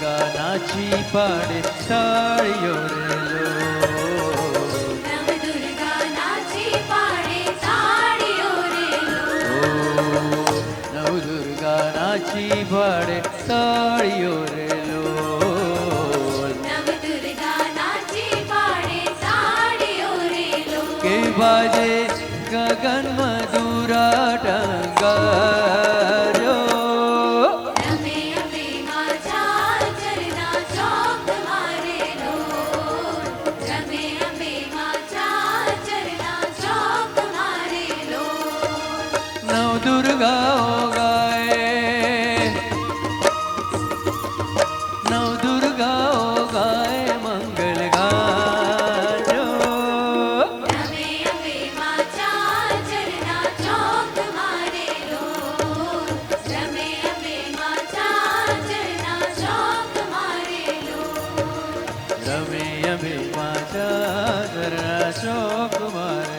દુર્ગા નાચી પાડે તાળીઓ રે લો. નવ દુર્ગા નાચી પાડે તાળીઓ રે લો. નવ દુર્ગા નાચી પાડે તાળીઓ રે લો. નવ દુર્ગા નાચી પાડે તાળીઓ રે લો. કે બાજે ગગનમાં દુરા ટંગાર્યો. રમે અંબે માં ઝાંઝરના ચોક મારે લો. રમે અંબે માં ઝાંઝરના ચોક મારે લો. નવ દુર્ગાઓ ગાય, નવ દુર્ગાઓ ગાય મંગલ ગાજો. રમે અંબે માં ઝાંઝરના ચોક મારે લો. રમે અંબે માં ઝાંઝરના ચોક મારે લો. રમે અંબે માતા ચોક મારે